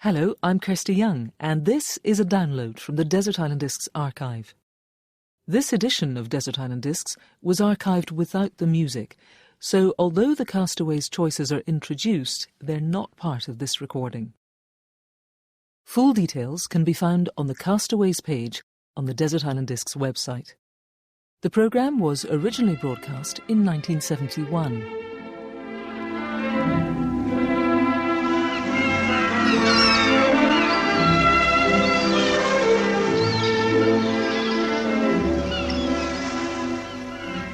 Hello, I'm Kirsty Young, and this is a download from the Desert Island Discs archive. This edition of Desert Island Discs was archived without the music, so although the Castaways' choices are introduced, they're not part of this recording. Full details can be found on the Castaways page on the Desert Island Discs website. The programme was originally broadcast in 1971.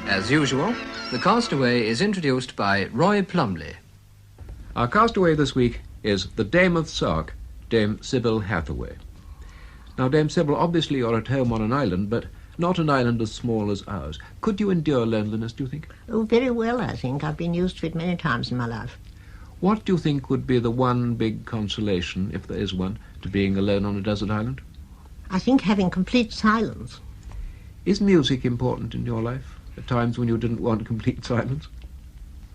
As usual, the castaway is introduced by Roy Plumley. Our castaway this week is the Dame of Sark, Dame Sibyl Hathaway. Now, Dame Sibyl, obviously you're at home on an island, but not an island as small as ours. Could you endure loneliness, do you think? Oh, very well, I think. I've been used to it many times in my life. What do you think would be the one big consolation, if there is one, to being alone on a desert island? I think having complete silence. Is music important in your life? At times when you didn't want complete silence?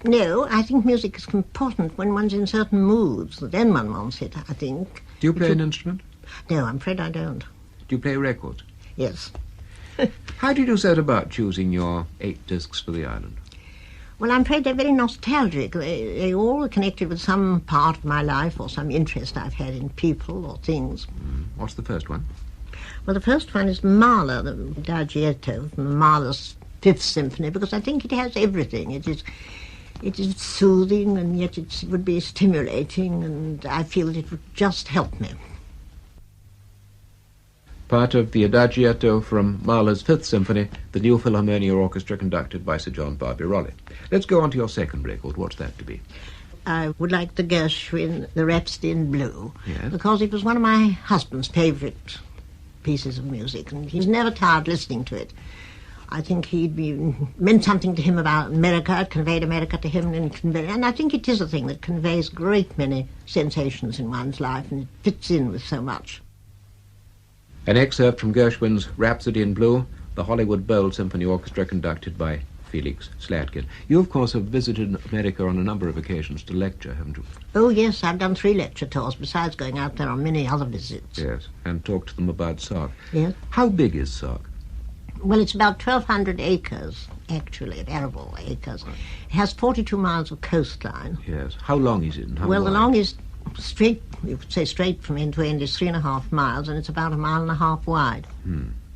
No, I think music is important when one's in certain moods. Then one wants it, I think. Do you play an instrument? No, I'm afraid I don't. Do you play records? Yes. How did you set about choosing your 8 discs for the island? Well, I'm afraid they're very nostalgic. They're all connected with some part of my life or some interest I've had in people or things. What's the first one? Well, the first one is Mahler, the Adagietto from Mahler's Fifth Symphony, because I think it has everything. It is soothing, and yet it would be stimulating, and I feel it would just help me. Part of the Adagietto from Mahler's Fifth Symphony, the New Philharmonia Orchestra conducted by Sir John Barbirolli. Let's go on to your second record. What's that to be? I would like the Gershwin, the Rhapsody in Blue, Yes. because it was one of my husband's favourite pieces of music, and he's never tired listening to it. I think meant something to him about America. It conveyed America to him, and I think it is a thing that conveys a great many sensations in one's life, and it fits in with so much. An excerpt from Gershwin's Rhapsody in Blue, the Hollywood Bowl Symphony Orchestra conducted by Felix Slatkin. You, of course, have visited America on a number of occasions to lecture, haven't you? Oh, yes, I've done 3 lecture tours, besides going out there on many other visits. Yes, and talked to them about Sark. Yes. How big is Sark? Well, it's about 1,200 acres, actually, arable acres. It has 42 miles of coastline. Yes. How long is it? And how Well, the wide? longest straight, you could say straight from end to end, is 3.5 miles, and it's about 1.5 miles wide.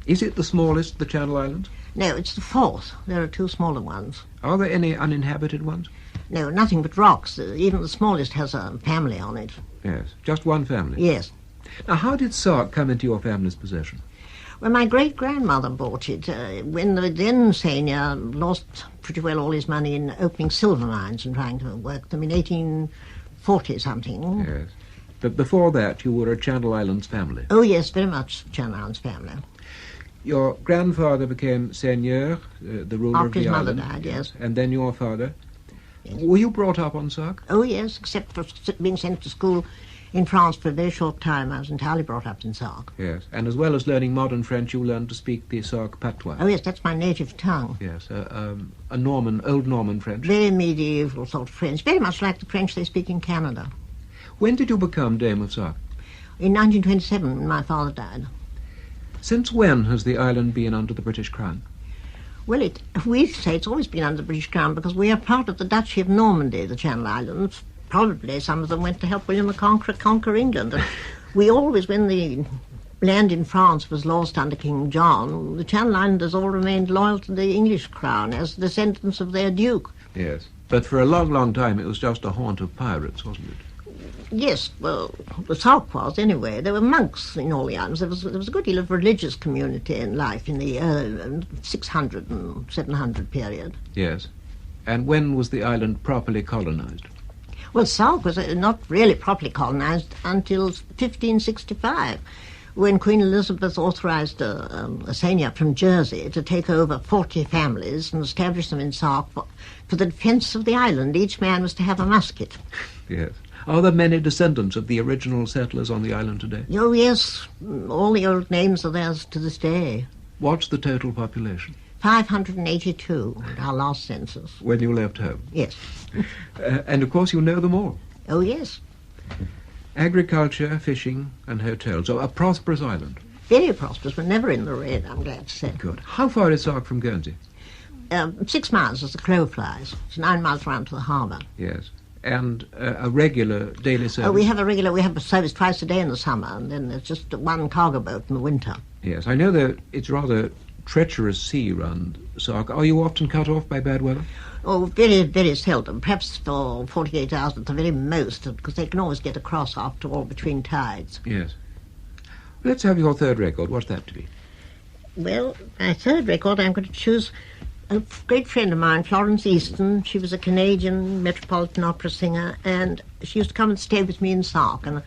Is it the smallest of the Channel Islands? No, it's the 4th. There are 2 smaller ones. Are there any uninhabited ones? No, nothing but rocks. Even the smallest has a family on it. Yes. Just one family? Yes. Now, how did Sark come into your family's possession? Well, my great-grandmother bought it when the then seigneur lost pretty well all his money in opening silver mines and trying to work them in 1840-something. Yes. But before that, you were a Channel Islands family. Oh, yes, very much Channel Islands family. Your grandfather became seigneur, the ruler of After the his mother island. died, yes. And then your father. Yes. Were you brought up on Sark? Oh, yes, except for being sent to school in France for a very short time. I was entirely brought up in Sark. Yes. And as well as learning modern French, you learned to speak the Sark patois. Oh, yes, that's my native tongue. Yes, a old Norman French. Very medieval sort of French, very much like the French they speak in Canada. When did you become Dame of Sark? In 1927, when my father died. Since when has the island been under the British Crown? Well, we say it's always been under the British Crown because we are part of the Duchy of Normandy, the Channel Islands. Probably some of them went to help William the Conqueror conquer England. And we always, when the land in France was lost under King John, the Channel Islanders all remained loyal to the English crown as descendants of their duke. Yes. But for a long, long time it was just a haunt of pirates, wasn't it? Yes, well, the Sark was anyway. There were monks in all the islands. There was a good deal of religious community in life in the 600 and 700 period. Yes. And when was the island properly colonized? Well, Sark was not really properly colonized until 1565, when Queen Elizabeth authorized a seigneur from Jersey to take over 40 families and establish them in Sark for the defense of the island. Each man was to have a musket. Yes. Are there many descendants of the original settlers on the island today? Oh, yes. All the old names are theirs to this day. What's the total population? 582 at our last census. When you left home? Yes. And of course you know them all. Oh, yes. Agriculture, fishing and hotels. So a prosperous island. Very prosperous, but never in the red, I'm glad to say. Good. How far is Sark from Guernsey? 6 miles as the crow flies. It's 9 miles round to the harbour. Yes. And a regular daily service? We have a service twice a day in the summer, and then there's just one cargo boat in the winter. Yes. I know that it's rather treacherous sea round Sark. Are you often cut off by bad weather? Oh, very, very seldom. Perhaps for 48 hours at the very most, because they can always get across after all between tides. Yes. Let's have your third record. What's that to be? Well, my third record, I'm going to choose a great friend of mine, Florence Easton. She was a Canadian Metropolitan Opera singer, and she used to come and stay with me in Sark. And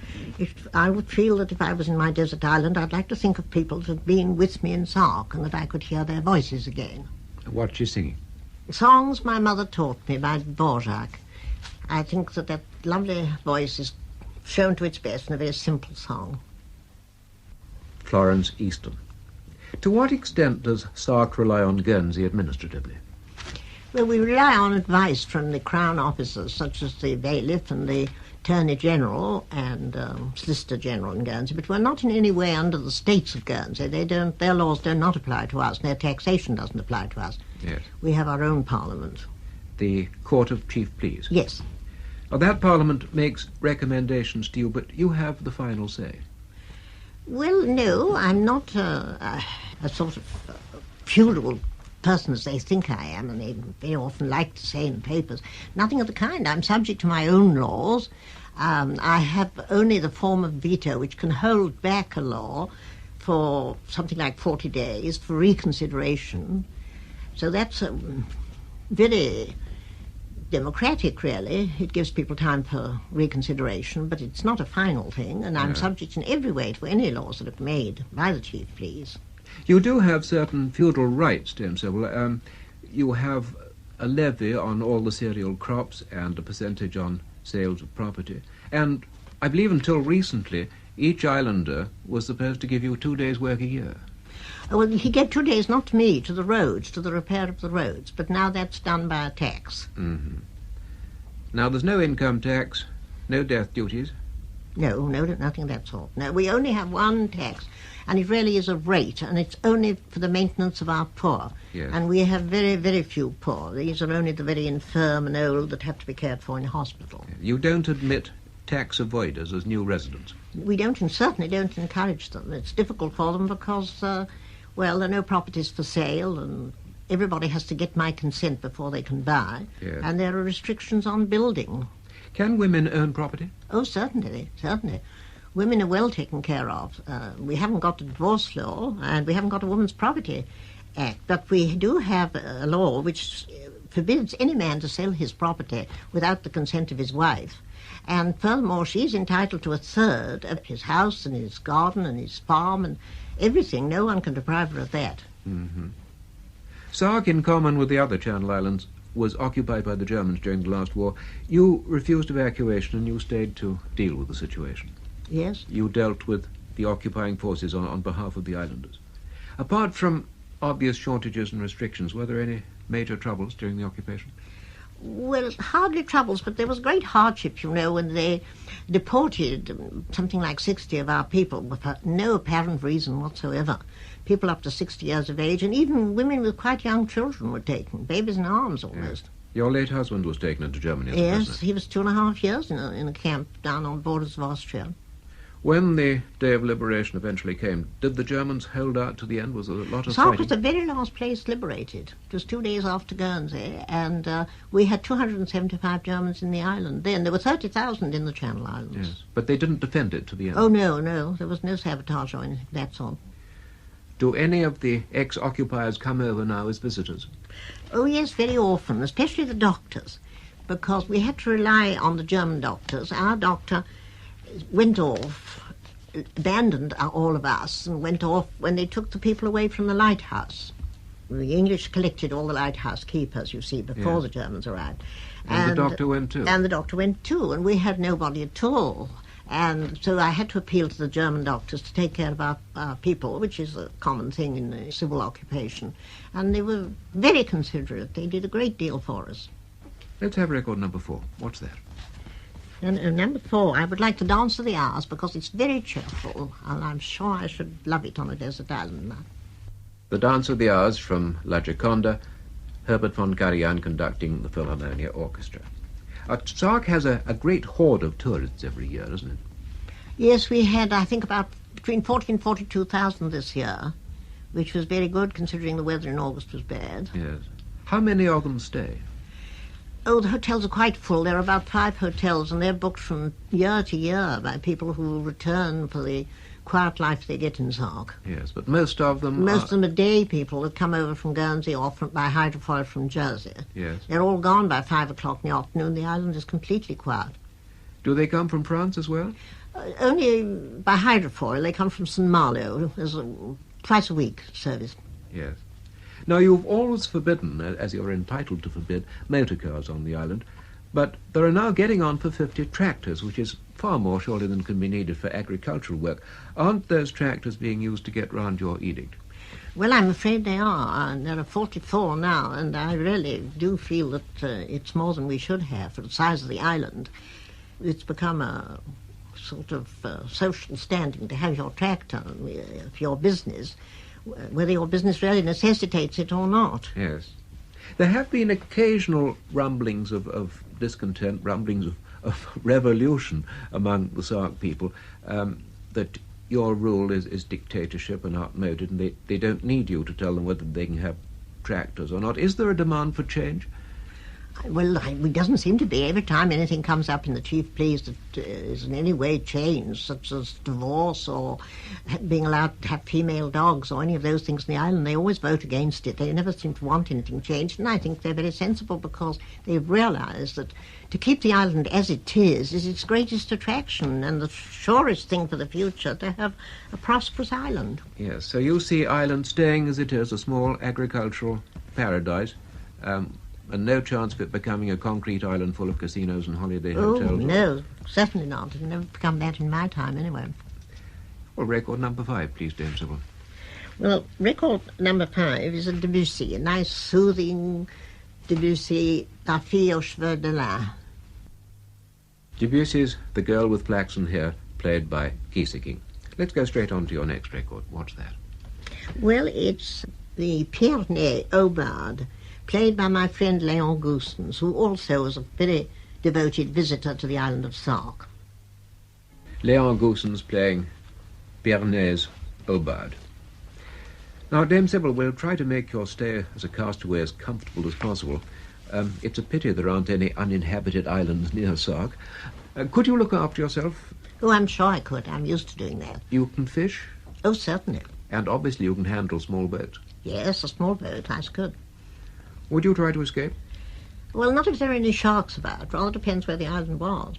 I would feel that if I was in my desert island, I'd like to think of people that had been with me in Sark and that I could hear their voices again. What's she singing? Songs my mother taught me by Dvorak. I think that lovely voice is shown to its best in a very simple song. Florence Easton. To what extent does Sark rely on Guernsey administratively? Well, we rely on advice from the Crown officers, such as the bailiff and the Attorney General and Solicitor General in Guernsey, but we're not in any way under the states of Guernsey. Their laws do not apply to us, and their taxation doesn't apply to us. Yes. We have our own parliament. The Court of Chief Pleas? Yes. Now, that parliament makes recommendations to you, but you have the final say. Well, no, I'm not a sort of feudal person as they think I am, and they very often like to say in the papers. Nothing of the kind. I'm subject to my own laws. I have only the form of veto, which can hold back a law for something like 40 days for reconsideration. So that's very democratic, really. It gives people time for reconsideration, but it's not a final thing, and I'm subject in every way to any laws that are made by the Chief Pleas. You do have certain feudal rights, Dame Sibyl. You have a levy on all the cereal crops and a percentage on sales of property. And I believe until recently, each islander was supposed to give you 2 days' work a year. Well, he gave 2 days, not to me, to the roads, to the repair of the roads, but now that's done by a tax. Mm-hmm. Now, there's no income tax, no death duties. No, nothing of that sort. No, we only have one tax, and it really is a rate, and it's only for the maintenance of our poor. Yes. And we have very, very few poor. These are only the very infirm and old that have to be cared for in hospital. You don't admit tax avoiders as new residents? We don't, and certainly don't encourage them. It's difficult for them because, well, there are no properties for sale, and everybody has to get my consent before they can buy, Yes. and there are restrictions on building. Can women own property? Oh, certainly. Women are well taken care of. We haven't got a divorce law, and we haven't got a Women's Property Act, but we do have a law which forbids any man to sell his property without the consent of his wife. And furthermore, she's entitled to a third of his house and his garden and his farm and everything. No one can deprive her of that. Mm-hmm. Sark, in common with the other Channel Islands, was occupied by the Germans during the last war. You refused evacuation and you stayed to deal with the situation. Yes? You dealt with the occupying forces on behalf of the islanders. Apart from obvious shortages and restrictions, were there any major troubles during the occupation? Well, hardly troubles, but there was great hardship, you know, when they deported something like 60 of our people with no apparent reason whatsoever. People up to 60 years of age, and even women with quite young children were taken, babies in arms almost. Yes. Your late husband was taken into Germany as a Yes, prisoner. he was 2.5 years in a camp down on the borders of Austria. When the day of liberation eventually came, did the Germans hold out to the end? Was there a lot of Sark fighting? was the very last place liberated. It was 2 days after Guernsey, and we had 275 Germans in the island then. There were 30,000 in the Channel Islands. Yes, but they didn't defend it to the end. Oh, no, there was no sabotage or anything of that sort. Do any of the ex-occupiers come over now as visitors? Oh, yes, very often, especially the doctors, because we had to rely on the German doctors. Our doctor went off, abandoned all of us, and went off when they took the people away from the lighthouse. The English collected all the lighthouse keepers, you see, before Yes. the Germans arrived. And the doctor went too? And the doctor went too, and we had nobody at all. And so I had to appeal to the German doctors to take care of our people, which is a common thing in the civil occupation. And they were very considerate. They did a great deal for us. Let's have record number 4. What's that? And number 4, I would like the Dance of the Hours because it's very cheerful, and I'm sure I should love it on a desert island now. The Dance of the Hours from La Gioconda, Herbert von Karajan conducting the Philharmonia Orchestra. Sark has a great horde of tourists every year, doesn't it? Yes, we had, I think, about between 40 and 42,000 this year, which was very good considering the weather in August was bad. Yes. How many of them stay? Oh, the hotels are quite full. There are about 5 hotels, and they're booked from year to year by people who return for the quiet life they get in Sark. Yes, but most of them Most of them are day people that come over from Guernsey or by hydrofoil from Jersey. Yes. They're all gone by 5 o'clock in the afternoon. The island is completely quiet. Do they come from France as well? Only by hydrofoil. They come from St. Malo. There's a twice a week service. Yes. Now, you've always forbidden, as you're entitled to forbid, motor cars on the island, but there are now getting on for 50 tractors, which is far more surely than can be needed for agricultural work. Aren't those tractors being used to get round your edict? Well, I'm afraid they are. There are 44 now, and I really do feel that it's more than we should have for the size of the island. It's become a sort of social standing to have your tractor for your business, whether your business really necessitates it or not. Yes. There have been occasional rumblings of discontent, rumblings of revolution among the Sark people, that your rule is dictatorship and outmoded, and they don't need you to tell them whether they can have tractors or not. Is there a demand for change? Well, it doesn't seem to be. Every time anything comes up in the chief pleas that is in any way changed, such as divorce or being allowed to have female dogs or any of those things in the island, they always vote against it. They never seem to want anything changed, and I think they're very sensible because they've realised that to keep the island as it is its greatest attraction and the surest thing for the future to have a prosperous island. Yes, so you see Ireland staying as it is, a small agricultural paradise, and no chance of it becoming a concrete island full of casinos and holiday hotels? Oh, no, certainly not. It'll never become that in my time, anyway. Well, record number 5, please, Dame Sibyl. Well, record number 5 is a Debussy, a nice, soothing Debussy, La Fille aux Cheveux de Lin. Debussy's The Girl with Flaxen Hair, played by Kieseking. Let's go straight on to your next record. What's that? Well, it's the Pyrenees Aubade, played by my friend Léon Goostens, who also was a very devoted visitor to the island of Sark. Léon Goostens playing Pyrenees Aubade. Now, Dame Sibyl, we'll try to make your stay as a castaway as comfortable as possible. It's a pity there aren't any uninhabited islands near Sark. Could you look after yourself? Oh, I'm sure I could. I'm used to doing that. You can fish? Oh, certainly. And obviously you can handle small boats. Yes, a small boat, I could. Would you try to escape? Well, not if there are any sharks about. Rather depends where the island was.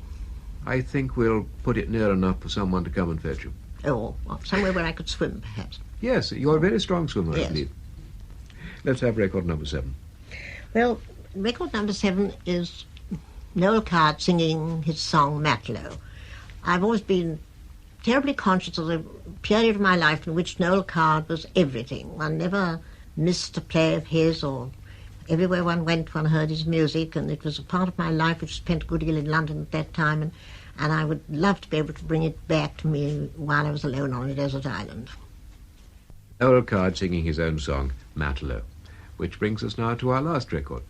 I think we'll put it near enough for someone to come and fetch you. Oh, well, somewhere where I could swim, perhaps. Yes, you're a very strong swimmer, Yes. I believe. Let's have record number 7. Well, record number 7 is Noel Coward singing his song Matelot. I've always been terribly conscious of the period of my life in which Noel Coward was everything. One never missed a play of his, or everywhere one went one heard his music, and it was a part of my life which spent a good deal in London at that time, and I would love to be able to bring it back to me while I was alone on a desert island. Noel Coward singing his own song, Matelot, which brings us now to our last record.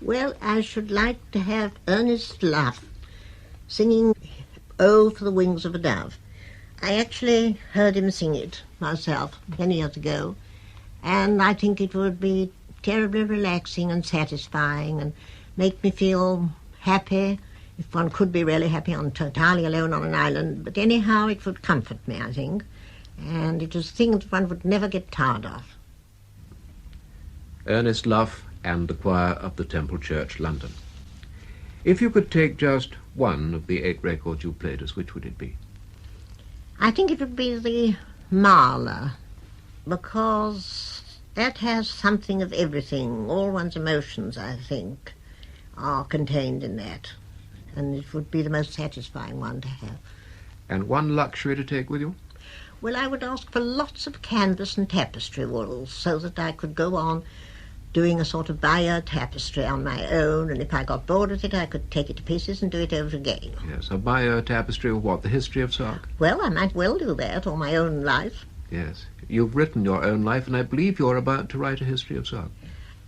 Well, I should like to have Ernest Luff singing Oh for the Wings of a Dove. I actually heard him sing it myself many years ago, and I think it would be terribly relaxing and satisfying and make me feel happy, if one could be really happy entirely alone on an island. But anyhow, it would comfort me, I think, and it was a thing that one would never get tired of. Ernest Luff and the choir of the Temple Church, London. If you could take just one of the 8 records you played us, which would it be? I think it would be the Mahler, because that has something of everything. All one's emotions, I think, are contained in that, and it would be the most satisfying one to have. And one luxury to take with you? Well, I would ask for lots of canvas and tapestry wools so that I could go on doing a sort of Bayeux tapestry on my own, and if I got bored with it, I could take it to pieces and do it over again. Yes, a Bayeux tapestry of what? The history of Sark? Well, I might well do that, or my own life. Yes. You've written your own life, and I believe you're about to write a history of Sark.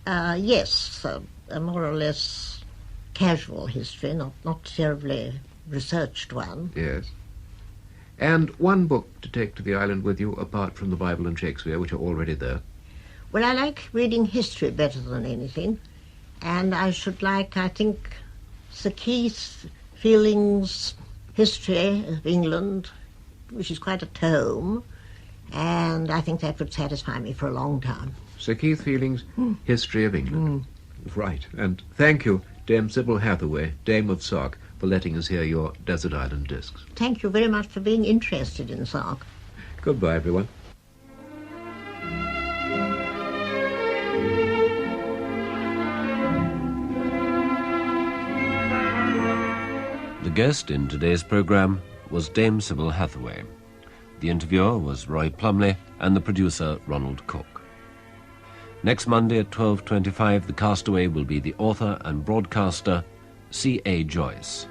Yes, a more or less casual history, not terribly researched one. Yes. And one book to take to the island with you, apart from the Bible and Shakespeare, which are already there. Well, I like reading history better than anything, and I should like, I think, Sir Keith Fielding's History of England, which is quite a tome, and I think that would satisfy me for a long time. Sir Keith Fielding's History of England. Right. And thank you, Dame Sibyl Hathaway, Dame of Sark, for letting us hear your Desert Island Discs. Thank you very much for being interested in Sark. Goodbye, everyone. The guest in today's programme was Dame Sibyl Hathaway. The interviewer was Roy Plumley and the producer Ronald Cook. Next Monday at 12:25, the castaway will be the author and broadcaster C.A. Joyce.